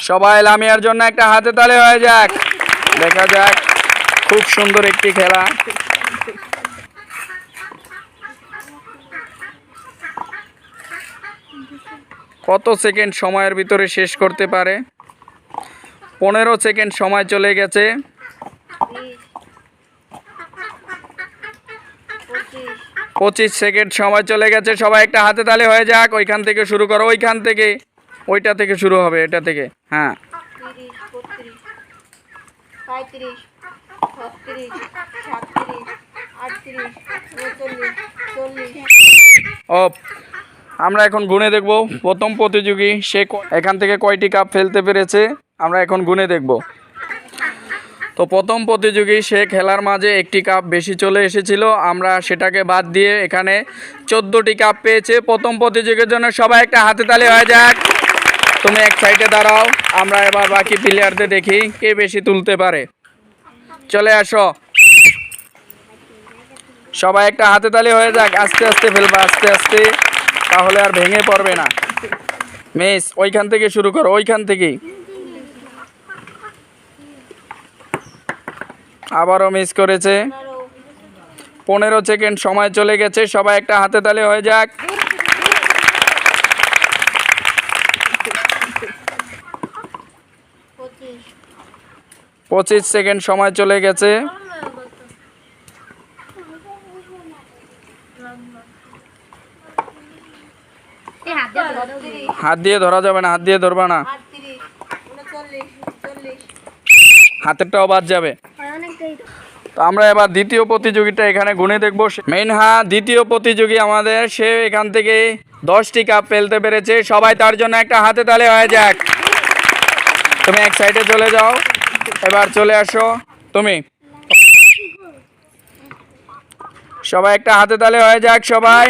সবাই লামিয়ার জন্য একটা হাতে তালি হয়ে যাক। দেখা যাক, খুব সুন্দর একটি খেলা। কত সেকেন্ড সময়ের ভিতরে শেষ করতে পারে? 15 সেকেন্ড সময় চলে গেছে। 25 সেকেন্ড সময় চলে গেছে। সবাই একটা হাতে তালি হয়ে যাক। ওইখান থেকে শুরু করো, ওইখান থেকে, ওইটা থেকে শুরু হবে, এটা থেকে। হ্যাঁ, 35, 36, 37, 38, 39, 40। ও, আমরা এখন গুনে দেখব প্রথম প্রতিযোগী সে এখান থেকে কয়টি কাপ ফেলতে পেরেছে। আমরা এখন গুনে দেখব। তো প্রথম প্রতিযোগী সে খেলার মাঝে একটি কাপ বেশি চলে এসেছিল, আমরা সেটাকে বাদ দিয়ে এখানে 14টি কাপ পেয়েছে। প্রথম প্রতিযোগীর জন্য সবাই একটা হাতে তালি হয়ে যাক। তুমি এক সাইডে দাঁড়াও, আমরা এবার বাকি প্লেয়ারদের দেখি কে বেশি তুলতে পারে। চলে আসো, সবাই একটা হাতে তালি হয়ে যাক। আস্তে আস্তে ফেলবা, আস্তে আস্তে, তাহলে আর ভেঙে পড়বে না। মিস, ওইখান থেকে শুরু করো, ওইখান থেকেই। আবারও মিস করেছে। 15 সেকেন্ড সময় চলে গেছে। সবাই একটা হাতে তালি হয়ে যাক। 25 সেকেন্ড সময় চলে গেছে। হাত দিয়ে ধরা যাবে না, হাত দিয়ে ধরবা না, 38, 39, 40। হাতেরটাও বাদ যাবে। তো আমরা এবার দ্বিতীয় প্রতিযোগিতা এখানে গুনে দেখব। মেনহা দ্বিতীয় প্রতিযোগী আমাদের, সে এখান থেকে 10টি কাপ ফেলতে পেরেছে। সবাই তার জন্য একটা হাতে তালি হয়ে যাক। তুমি এক সাইডে চলে যাও, এবার চলে আসো তুমি। সবাই একটা হাতে তালি হয়ে যাক। সবাই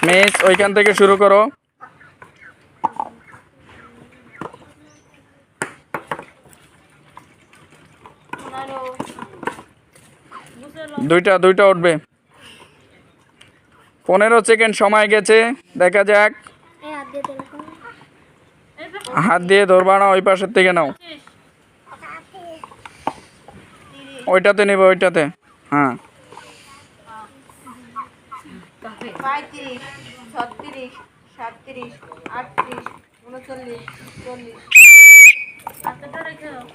মিস, ওইখান থেকে শুরু করো। দুইটা উঠবে। 15 সেকেন্ড সময় গেছে। দেখা যাক। হাত দিয়ে ধরবা না, ওই পাশের থেকে নাও। ওইটাতে নেবে, ওইটাতে। হ্যাঁ, 35, 36, 37, 38, 39, 40।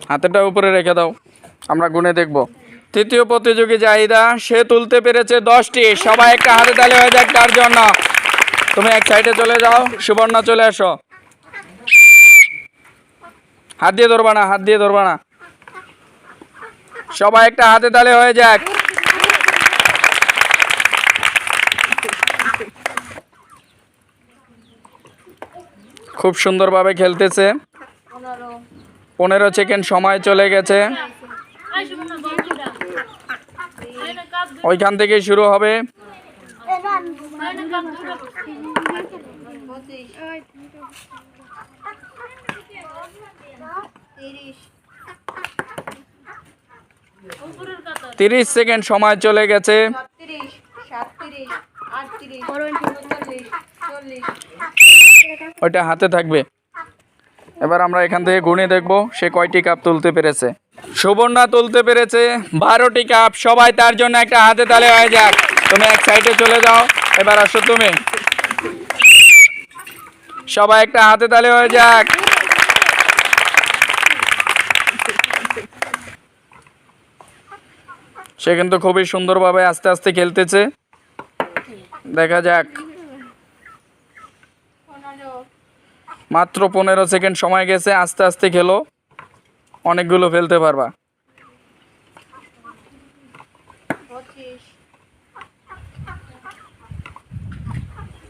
হাতেরটা উপরে রেখে দাও, আমরা গুনে দেখব। তৃতীয় প্রতিযোগী জাহিদা, সে তুলতে পেরেছে 10টি। সবাই একটা হাতে তালি হয়ে যাক তার জন্য। তুমি এক সাইডে চলে যাও, সুবর্ণা চলে আসো। হাত দিয়ে ধরবা না, হাত দিয়ে ধরবা না। সবাই একটা হাতে তালি হয়ে যাক। খুব সুন্দরভাবে খেলতেছে। 15 সেকেন্ড সময় চলে গেছে। ওইখান থেকেই শুরু হবে। 30 সেকেন্ড সময় চলে গেছে। 36, 37, 38, 39, 40। ওইটা হাতে থাকবে। এবার আমরা এখান থেকে গুনে দেখব সে কয়টি কাপ তুলতে পেরেছে। সুবর্ণা তুলতে পেরেছে 12টি কাপ। সবাই তার জন্য একটা হাতে তালি হয়ে যাক। তুমি এক সাইডে চলে যাও, এবার আসো তুমি। সবাই একটা হাতে তালি হয়ে যাক। সে কিন্তু খুবই সুন্দরভাবে আস্তে আস্তে খেলতেছে। দেখা যাক। মাত্র 15 সেকেন্ড সময় গেছে। আস্তে আস্তে খেলো, অনেকগুলো ফেলতে পারবা।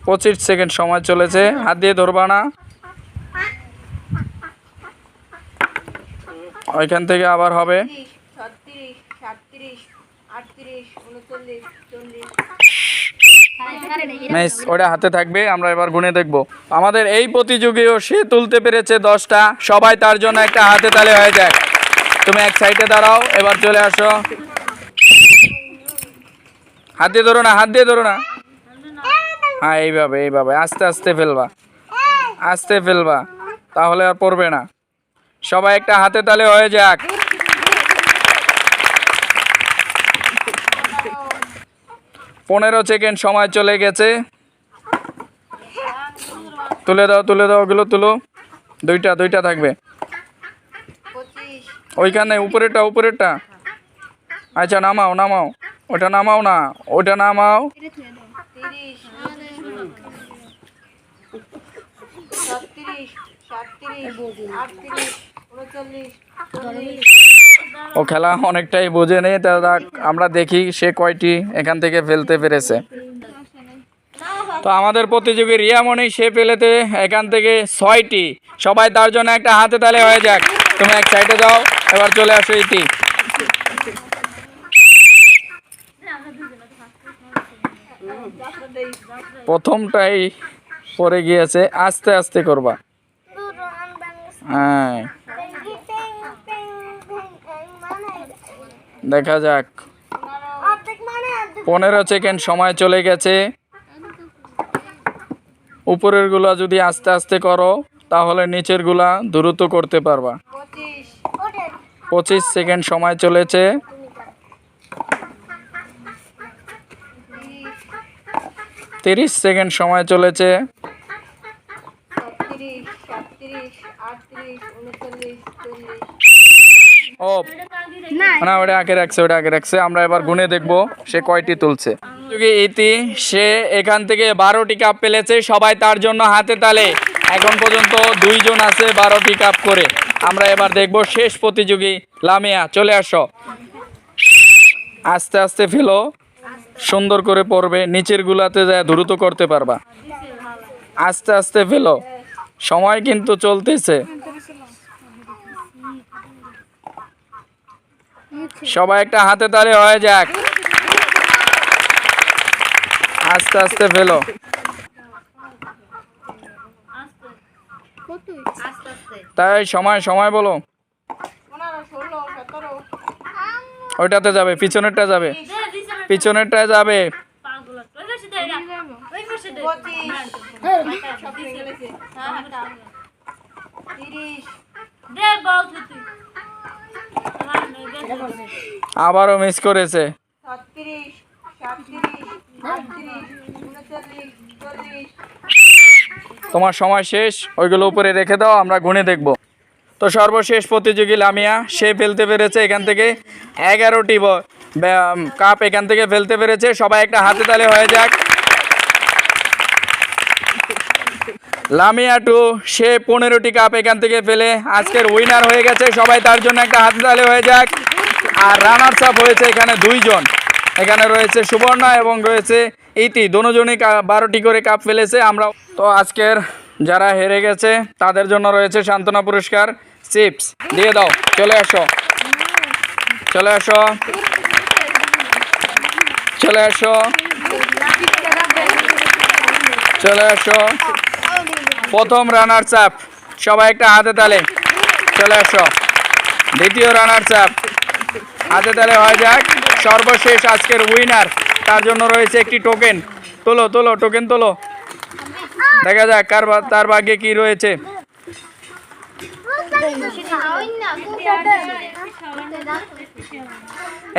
25 সেকেন্ড সময় চলেছে। হাত দিয়ে ধরবা না, ওইখান থেকে আবার হবে। 36, 37, 38, 39, 40। নাইস, ওটা হাতে থাকবে। আমরা এবার গুনে দেখব। আমাদের এই প্রতিযোগীও সে তুলতে পেরেছে 10টা। সবাই তার জন্য একটা হাতে তালি হয়ে যাক। তুমি এক সাইডে দাঁড়াও, এবার চলে আসো। হাত দিয়ে ধরো না, হাত দিয়ে ধরো না। হ্যাঁ, এইভাবে এইভাবে আস্তে আস্তে ফেলবা, আস্তে ফেলবা, তাহলে আর পড়বে না। সবাই একটা হাতে তালে হয়ে যাক। 15 সেকেন্ড সময় চলে গেছে। তুলে দাও ওগুলো তুলো। দুইটা থাকবে 25 ওইখানে, উপরেরটা। আচ্ছা নামাও ওটা নামাও না, ওটা নামাও। 30 36 37 38 39 40 ও খেলা অনেকটাই বোঝে নেই, তা আমরা দেখি সে কয়টি এখান থেকে ফেলতে পেরেছে। তো আমাদের প্রতিযোগী রিয়ামণি, সে ফেলেতে এখান থেকে 6টি। সবাই তার জন্য একটা হাতে তালে হয়ে যাক। তুমি এক সাইডে যাও, এবার চলে আসো ইতি। প্রথমটাই পড়ে গিয়েছে, আস্তে আস্তে করবা। হ্যাঁ, দেখা যাক। 15 সেকেন্ড সময় চলে গেছে। উপরের গুলা যদি আস্তে আস্তে করো, তাহলে নিচের গুলা দ্রুত করতে পারবা। 25 সেকেন্ড সময় চলেছে। 30 সেকেন্ড সময় চলেছে। 36 37 38 39 40 ও না, ওটা আগে রাখছে। আমরা এবার গুনে দেখবো সে কয়টি তুলছে। ইতি, সে এখান থেকে 12টি কাপ পেলেছে। সবাই তার জন্য হাতে তালে। এখন পর্যন্ত 2 জন আছে 12টি কাপ করে। আমরা এবার দেখবো শেষ প্রতিযোগী লামিয়া, চলে আসো। আস্তে আস্তে ফেলো, সুন্দর করে পড়বে, নিচের গুলাতে যায় দ্রুত করতে পারবা। আস্তে আস্তে ফেলো, সময় কিন্তু চলতেছে। সবাই একটা হাতে তালে হয়ে যাক। আস্তে আস্তে ফেলো। তাই সময় বলো। 15 16 17 ওইটাতে যাবে, পিছনেরটায় যাবে। 25 সব ভেঙে গেছে। 30 আবারও মিস করেছে। 36 37 38 39 40 তোমার সময় শেষ, ওইগুলো উপরে রেখে দাও, আমরা গুনে দেখব। তো সর্বশেষ প্রতিযোগী লামিয়া, সে ফেলতে পেরেছে এখান থেকে 11টি কাপ এখান থেকে ফেলতে পেরেছে। সবাই একটা হাতে তালে হয়ে যাক। লামিয়া 2, সে 15টি কাপ এখান থেকে ফেলে আজকের উইনার হয়ে গেছে। সবাই তার জন্য একটা হাতে তালে হয়ে যাক। আর রানার্স আপ হয়েছে এখানে 2 জন। এখানে রয়েছে সুবর্ণা এবং রয়েছে ইতি, দুজনই 12টি করে কাপ ফেলেছে। আমরা তো আজকের যারা হেরে গেছে তাদের জন্য রয়েছে সান্ত্বনা পুরস্কার, চিপস দিয়ে দাও। চলে আসো। প্রথম রানার্স আপ, সবাই একটা হাতে তালে। চলে আসো। দ্বিতীয় রানার্স আপ, হাতে তালে হয়ে যাক। সর্বশেষ আজকের উইনার, তার জন্য রয়েছে একটি টোকেন। টোকেন তোলো, দেখা যাক তার ভাগ্যে কি রয়েছে।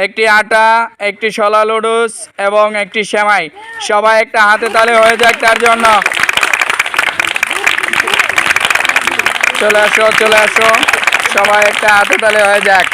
একটি আটা, একটি শলা লুডুস এবং একটি সেমাই। সবাই একটা হাতে তালে হয়ে যাক তার জন্য। চলে আসো, সবাই একটা হাতে তালে হয়ে যাক।